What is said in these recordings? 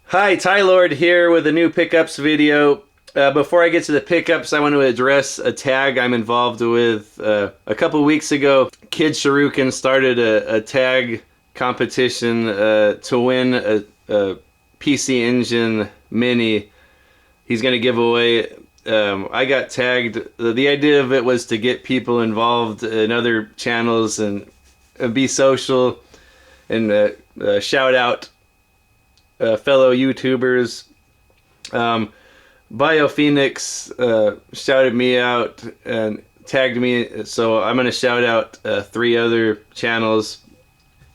Hi, Tylord here with a new pickups video. Before I get to the pickups, I want to address a tag I'm involved with. A couple weeks ago, Kid Shoryuken started a tag competition to win a PC Engine Mini. He's going to give away. I got tagged. The idea of it was to get people involved in other channels and be social and shout out fellow YouTubers. BioPhoenix shouted me out and tagged me, so I'm going to shout out 3 other channels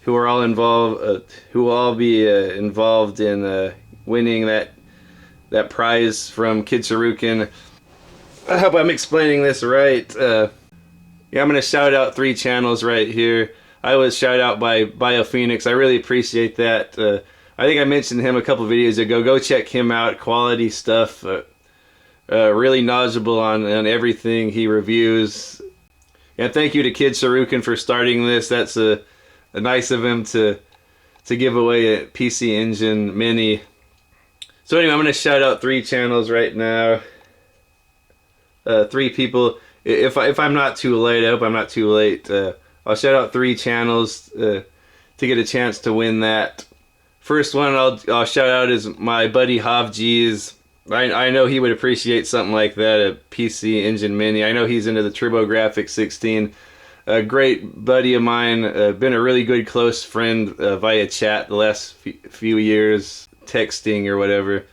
who are all involved, who will all be involved in winning that prize from Kid Shoryuken. I hope I'm explaining this right. Yeah, I'm going to shout out 3 channels right here. I was shouted out by BioPhoenix. I really appreciate that. I think I mentioned him a couple videos ago. Go check him out. Quality stuff. Really knowledgeable on everything he reviews. And thank you to Kid Shoryuken for starting this. That's a nice of him to give away a PC Engine Mini. So anyway, I'm going to shout out 3 channels right now. 3 people. If I'm not too late, I hope I'm not too late. I'll shout out 3 channels to get a chance to win that. First one I'll shout out is my buddy HovG's. I know he would appreciate something like that, a PC Engine Mini. I know he's into the TurboGrafx 16. A great buddy of mine, been a really good close friend via chat the last few years, texting or whatever.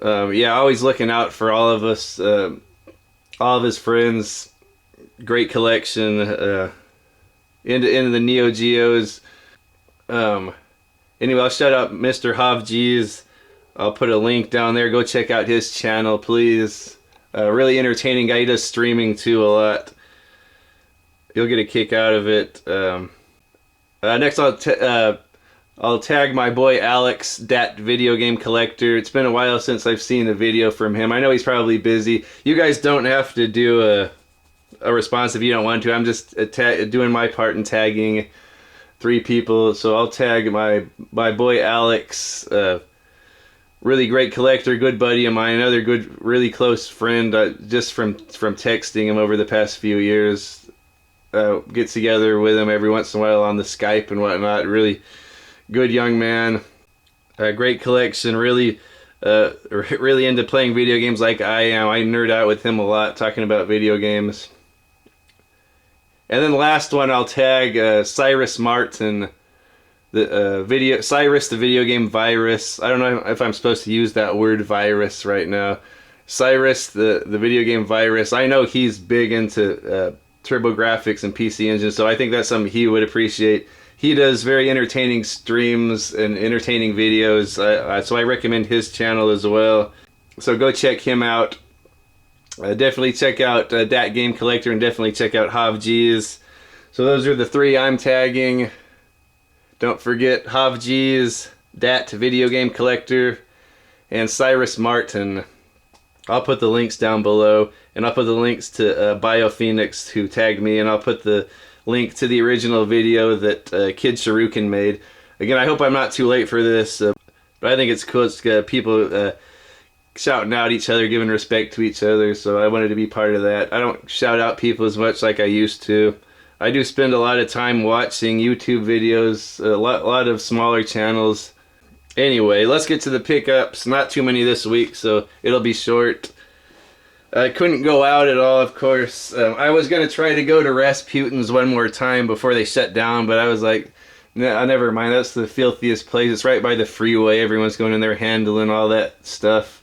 Yeah, always looking out for all of us, all of his friends. Great collection, into the Neo Geos. Anyway, I'll shout out Mr. HovG's. I'll put a link down there. Go check out his channel, please. Really entertaining guy. He does streaming too a lot. You'll get a kick out of it. Next, I'll tag my boy Alex, Dat Video Game Collector. It's been a while since I've seen a video from him. I know he's probably busy. You guys don't have to do a response if you don't want to. I'm just doing my part in tagging 3 people. So I'll tag my boy Alex. Really great collector, good buddy of mine, another good, really close friend, just from texting him over the past few years. Get together with him every once in a while on the Skype and whatnot. Really good young man. Great collection, really into playing video games like I am. I nerd out with him a lot, talking about video games. And then the last one I'll tag CYRUS Martin. CYRUS, the video game virus. I don't know if I'm supposed to use that word virus right now. CYRUS, the video game virus. I know he's big into TurboGrafx and PC Engine, so I think that's something he would appreciate. He does very entertaining streams and entertaining videos, so I recommend his channel as well. So go check him out. Definitely check out Dat Game Collector and definitely check out HovG's. So those are the 3 I'm tagging. Don't forget HovG's, Dat Video Game Collector, and CYRUS Martin. I'll put the links down below, and I'll put the links to BioPhoenix who tagged me, and I'll put the link to the original video that Kid Shoryuken made. Again, I hope I'm not too late for this, but I think it's cool. It's people shouting out each other, giving respect to each other, so I wanted to be part of that. I don't shout out people as much like I used to. I do spend a lot of time watching YouTube videos, a lot of smaller channels. Anyway, let's get to the pickups. Not too many this week, so it'll be short. I couldn't go out at all, of course. I was going to try to go to Rasputin's one more time before they shut down, but I was like, nah, never mind. That's the filthiest place. It's right by the freeway. Everyone's going in there handling all that stuff.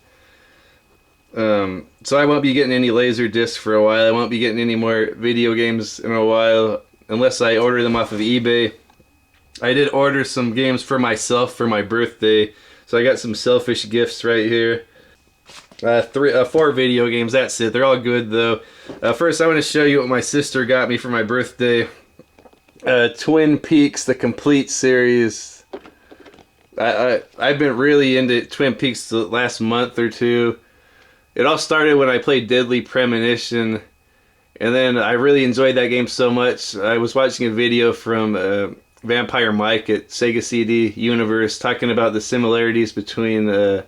So I won't be getting any laser discs for a while. I won't be getting any more video games in a while unless I order them off of eBay. I did order some games for myself for my birthday, so I got some selfish gifts right here. 4 video games, that's it. They're all good though. First I want to show you what my sister got me for my birthday. Twin Peaks, the complete series. I've been really into Twin Peaks the last month or two. It all started when I played Deadly Premonition, and then I really enjoyed that game so much. I was watching a video from Vampire Mike at Sega CD Universe, talking about the similarities between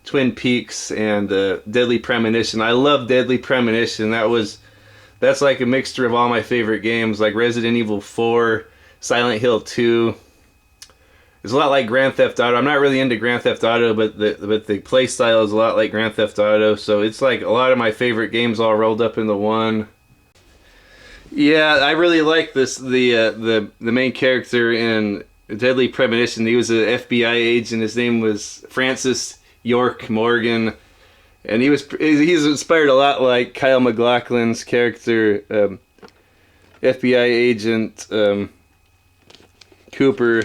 Twin Peaks and Deadly Premonition. I love Deadly Premonition. That's like a mixture of all my favorite games, like Resident Evil 4, Silent Hill 2. It's a lot like Grand Theft Auto. I'm not really into Grand Theft Auto, but the play style is a lot like Grand Theft Auto. So it's like a lot of my favorite games all rolled up into one. Yeah, I really like the main character in Deadly Premonition. He was an FBI agent. His name was Francis York Morgan, and he's inspired a lot like Kyle MacLachlan's character, FBI agent Cooper.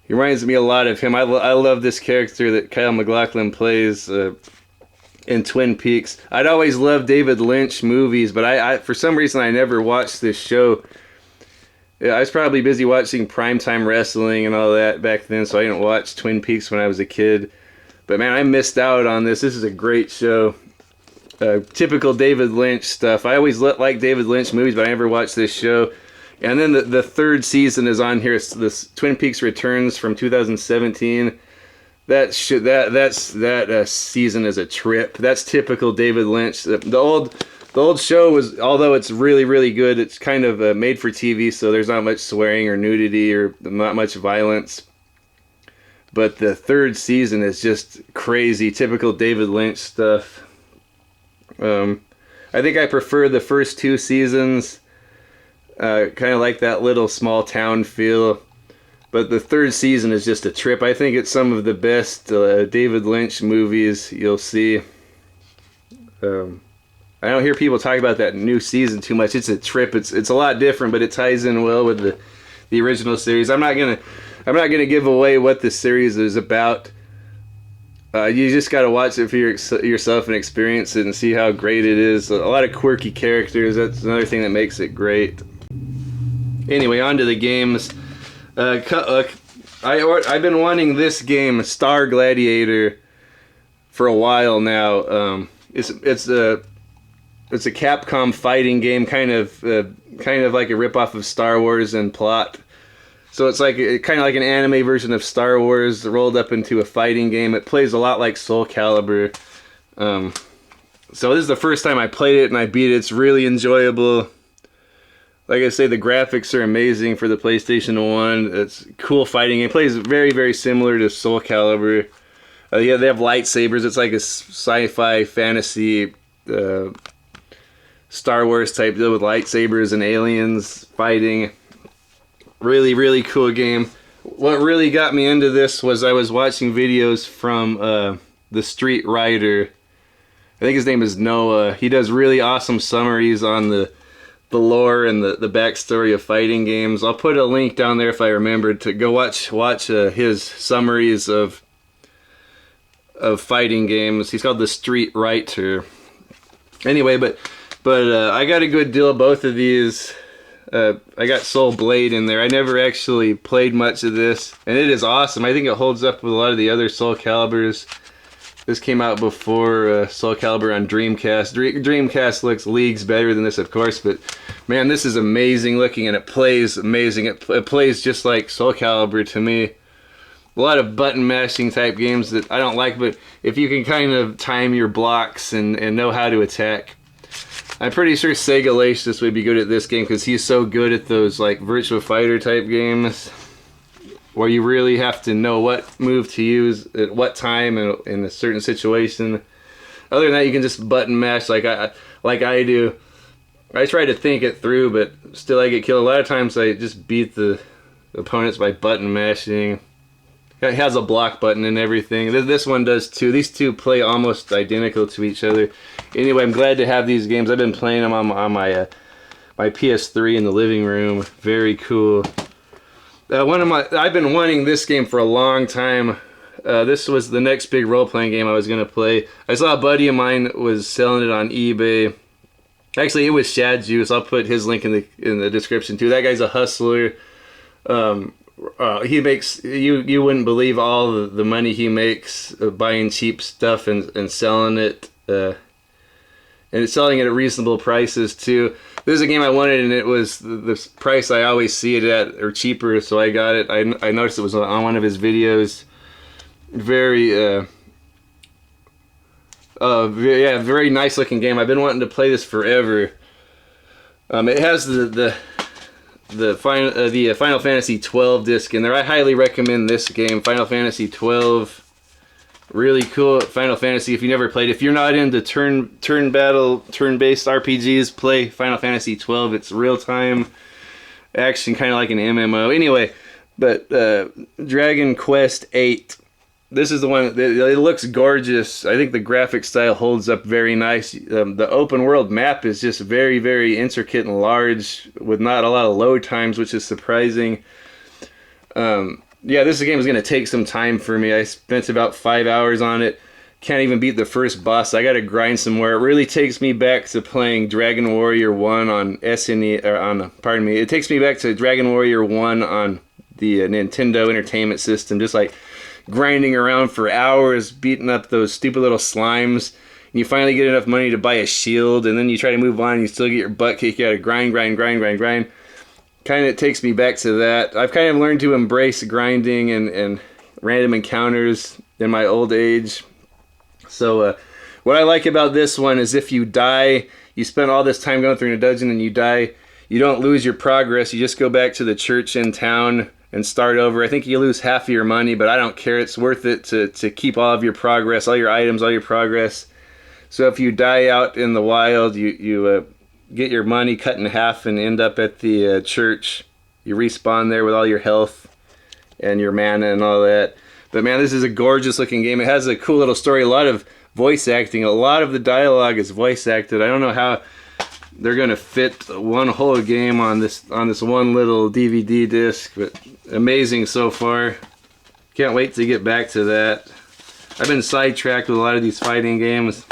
He reminds me a lot of him. I love this character that Kyle MacLachlan plays in Twin Peaks. I'd always loved David Lynch movies, but I for some reason I never watched this show. Yeah, I was probably busy watching Primetime Wrestling and all that back then, so I didn't watch Twin Peaks when I was a kid. But man, I missed out on this. This is a great show. Typical David Lynch stuff. I always liked David Lynch movies, but I never watched this show. And then the third season is on here. It's this Twin Peaks Returns from 2017. That season is a trip. That's typical David Lynch. The old show was, although it's really, really good, it's kind of made for TV, so there's not much swearing or nudity or not much violence. But the third season is just crazy, typical David Lynch stuff. I think I prefer the first two seasons. Kind of like that little small town feel. But the third season is just a trip. I think it's some of the best David Lynch movies you'll see. I don't hear people talk about that new season too much. It's a trip. It's a lot different, but it ties in well with the original series. I'm not gonna give away what the series is about. You just got to watch it for yourself and experience it and see how great it is. A lot of quirky characters. That's another thing that makes it great. Anyway, on to the games. I've been wanting this game, Star Gladiator, for a while now. It's a Capcom fighting game, kind of like a ripoff of Star Wars in plot. So it's like kind of like an anime version of Star Wars rolled up into a fighting game. It plays a lot like Soul Calibur. So this is the first time I played it and I beat it. It's really enjoyable. Like I say, the graphics are amazing for the PlayStation 1. It's a cool fighting game. It plays very, very similar to Soul Calibur. Yeah, they have lightsabers. It's like a sci-fi fantasy Star Wars type deal with lightsabers and aliens fighting. Really, really cool game. What really got me into this was I was watching videos from the Street Writer. I think his name is Noah. He does really awesome summaries on the lore and the backstory of fighting games. I'll put a link down there if I remember to go watch his summaries of fighting games. He's called the Street Writer. Anyway, but I got a good deal of both of these. I got Soul Blade in there. I never actually played much of this, and it is awesome. I think it holds up with a lot of the other Soul Caliburs. This came out before Soul Calibur on Dreamcast. Dreamcast looks leagues better than this, of course, but man, this is amazing looking, and it plays amazing. It plays just like Soul Calibur to me. A lot of button mashing type games that I don't like, but if you can kind of time your blocks and know how to attack, I'm pretty sure SEGALACIOUS would be good at this game because he's so good at those like Virtua Fighter type games where you really have to know what move to use at what time in a certain situation. Other than that, you can just button mash like I do. I try to think it through, but still I get killed. A lot of times I just beat the opponents by button mashing. It has a block button and everything. This one does too. These two play almost identical to each other. Anyway, I'm glad to have these games. I've been playing them on my PS3 in the living room. Very cool. I've been wanting this game for a long time. This was the next big role-playing game I was gonna play. I saw a buddy of mine was selling it on eBay. Actually, it was SHADJUICE. I'll put his link in the description too. That guy's a hustler. He makes you wouldn't believe all the money he makes buying cheap stuff and selling it, and selling it at reasonable prices too. This is a game I wanted, and it was the price I always see it at, or cheaper, so I got it. I noticed it was on one of his videos. Very, yeah, very nice looking game. I've been wanting to play this forever. It has the Final Fantasy 12 disc in there. I highly recommend this game, Final Fantasy 12. Really cool Final Fantasy. If you never played, if you're not into turn-based RPGs, play Final Fantasy 12. It's real-time action, kind of like an MMO. Anyway, but Dragon Quest 8. This is the one. It looks gorgeous. I think the graphic style holds up very nice. The open world map is just very, very intricate and large, with not a lot of load times, which is surprising. Yeah, this game is going to take some time for me. I spent about 5 hours on it. Can't even beat the first boss. I got to grind some more. It really takes me back to playing Dragon Warrior 1 on SNE, or on, pardon me. It takes me back to Dragon Warrior 1 on the Nintendo Entertainment System, just like grinding around for hours, beating up those stupid little slimes. And you finally get enough money to buy a shield, and then you try to move on, and you still get your butt kicked. You got to grind. Kind of takes me back to that. I've kind of learned to embrace grinding and random encounters in my old age. So what I like about this one is if you die, you spend all this time going through a dungeon and you die, you don't lose your progress. You just go back to the church in town and start over. I think you lose half of your money, but I don't care. It's worth it to keep all of your progress, all your items, all your progress. So if you die out in the wild, you get your money cut in half and end up at the church. You respawn there with all your health and your mana and all that. But man, this is a gorgeous looking game. It has a cool little story, a lot of voice acting. A lot of the dialogue is voice acted. I don't know how they're gonna fit one whole game on this one little DVD disc, but amazing so far. Can't wait to get back to that. I've been sidetracked with a lot of these fighting games.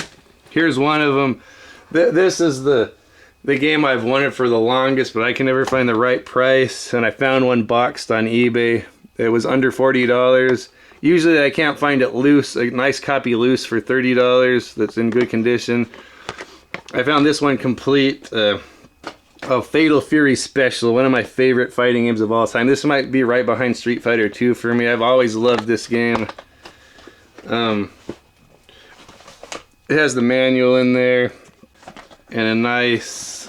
Here's one of them. This is the game I've wanted for the longest, but I can never find the right price, and I found one boxed on eBay. It was under $40. Usually I can't find it loose, a nice copy loose for $30 that's in good condition. I found this one complete, Fatal Fury Special, one of my favorite fighting games of all time. This might be right behind Street Fighter 2 for me. I've always loved this game. It has the manual in there and a nice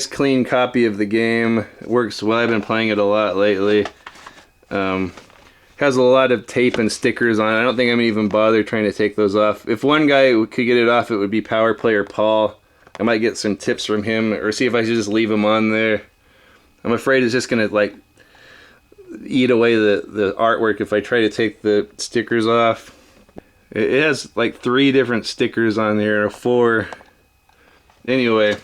clean copy of the game. It works well. I've been playing it a lot lately. Has a lot of tape and stickers on it. I don't think I'm gonna even bother trying to take those off. If one guy could get it off, it would be Power Player Paul. I might get some tips from him, or see if I should just leave him on there. I'm afraid it's just gonna like eat away the artwork if I try to take the stickers off. It has like 3 different stickers on there, or 4. Anyway,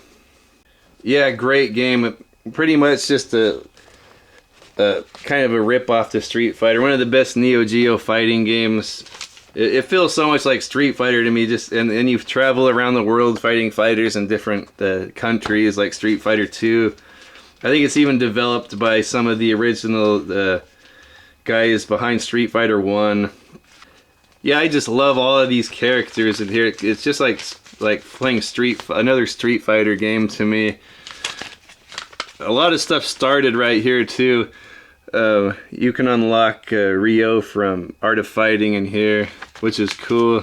yeah, great game. Pretty much just a kind of a rip-off to Street Fighter. One of the best Neo Geo fighting games. It feels so much like Street Fighter to me. And you travel around the world fighting fighters in different countries, like Street Fighter 2. I think it's even developed by some of the original guys behind Street Fighter 1. Yeah, I just love all of these characters in here. It's just like playing another Street Fighter game to me. A lot of stuff started right here too. You can unlock Ryo from Art of Fighting in here, which is cool.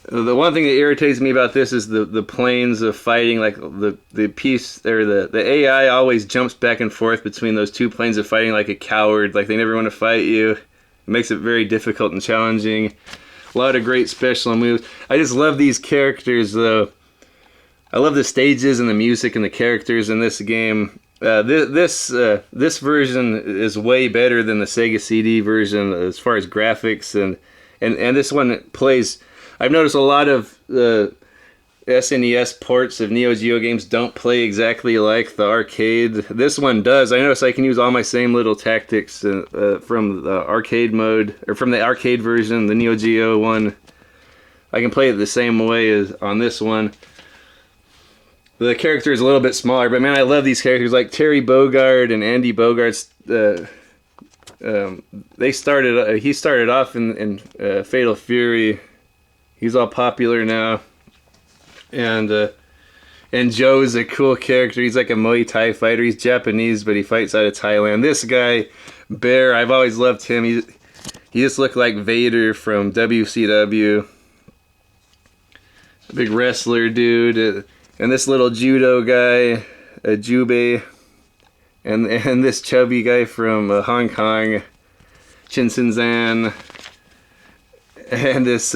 The one thing that irritates me about this is the planes of fighting. Like the piece, or the AI always jumps back and forth between those 2 planes of fighting like a coward. Like they never want to fight you. It makes it very difficult and challenging. A lot of great special moves. I just love these characters though. I love the stages and the music and the characters in this game. This version is way better than the Sega CD version as far as graphics, and this one plays. I've noticed a lot of SNES ports of Neo Geo games don't play exactly like the arcade. This one does. I notice I can use all my same little tactics from the arcade mode, or from the arcade version, the Neo Geo one. I can play it the same way as on this one. The character is a little bit smaller, but man, I love these characters like Terry Bogard and Andy Bogart. He started off in Fatal Fury. He's all popular now. And Joe's a cool character. He's like a Muay Thai fighter. He's Japanese, but he fights out of Thailand. This guy, Bear, I've always loved him. He just looked like Vader from WCW. A big wrestler dude. And this little judo guy, Jubei. And this chubby guy from Hong Kong, Chin Sin Zan. And this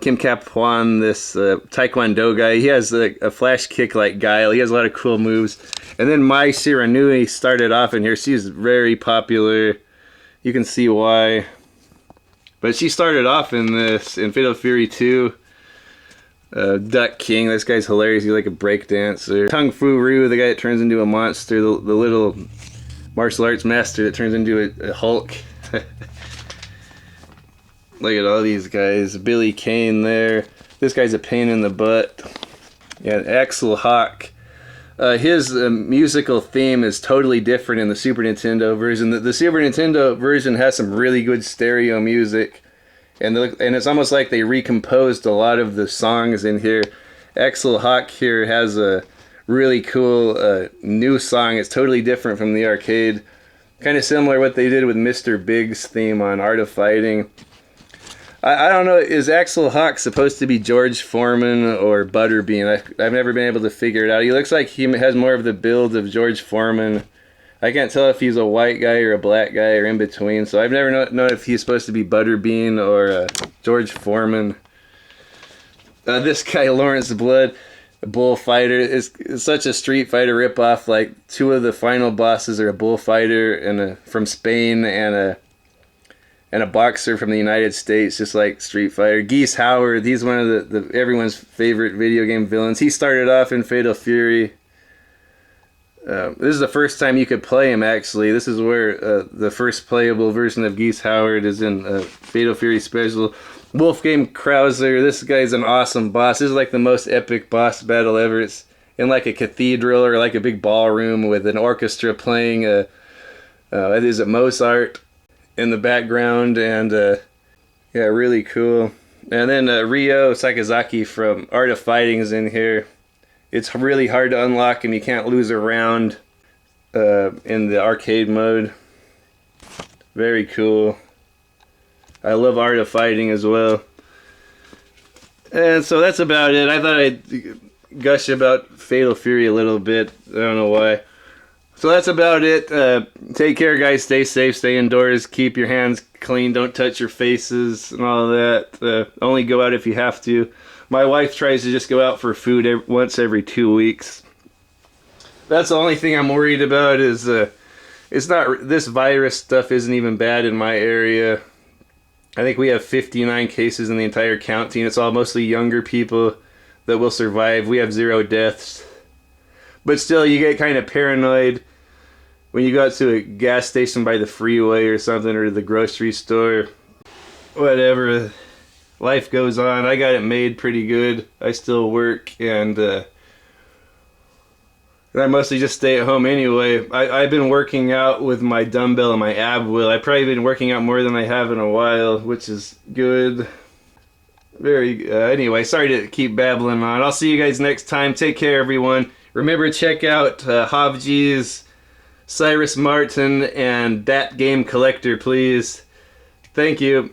Kim Kap Hwan, this Taekwondo guy. He has a flash kick like Guile. He has a lot of cool moves. And then Mai Shiranui started off in here. She's very popular. You can see why. But she started off in Fatal Fury 2. Duck King, this guy's hilarious. He's like a break dancer. Kung Fu Ryu, the guy that turns into a monster. The little martial arts master that turns into a Hulk. Look at all these guys. Billy Kane there. This guy's a pain in the butt. Yeah, Axel Hawk. His musical theme is totally different in the Super Nintendo version. The Super Nintendo version has some really good stereo music. And it's almost like they recomposed a lot of the songs in here. Axel Hawk here has a really cool new song. It's totally different from the arcade. Kind of similar to what they did with Mr. Big's theme on Art of Fighting. I don't know, is Axel Hawk supposed to be George Foreman or Butterbean? I've never been able to figure it out. He looks like he has more of the build of George Foreman. I can't tell if he's a white guy or a black guy or in between, so I've never known if he's supposed to be Butterbean or George Foreman. This guy, Lawrence Blood, a bullfighter, is such a Street Fighter ripoff. Like, two of the final bosses are a bullfighter from Spain and a boxer from the United States, just like Street Fighter. Geese Howard, he's one of the everyone's favorite video game villains. He started off in Fatal Fury. This is the first time you could play him, actually. This is where the first playable version of Geese Howard is in Fatal Fury Special. Wolfgang Krauser, this guy's an awesome boss. This is like the most epic boss battle ever. It's in like a cathedral or like a big ballroom with an orchestra playing is it Mozart in the background, and yeah, really cool. And then Ryo Sakazaki from Art of Fighting is in here. It's really hard to unlock him. You can't lose a round in the arcade mode. Very cool. I love Art of Fighting as well. And so that's about it. I thought I'd gush about Fatal Fury a little bit. I don't know why. So that's about it. Take care, guys. Stay safe. Stay indoors. Keep your hands clean. Don't touch your faces and all of that. Only go out if you have to. My wife tries to just go out for food once every 2 weeks. That's the only thing I'm worried about is it's not, this virus stuff isn't even bad in my area. I think we have 59 cases in the entire county, and it's all mostly younger people that will survive. We have 0 deaths. But still, you get kind of paranoid when you go out to a gas station by the freeway or something, or the grocery store. Whatever. Life goes on. I got it made pretty good. I still work, and I mostly just stay at home anyway. I've been working out with my dumbbell and my ab wheel. I've probably been working out more than I have in a while, which is good. Anyway, sorry to keep babbling on. I'll see you guys next time. Take care, everyone. Remember, check out Havji's, Cyrus Martin, and That Game Collector, please. Thank you.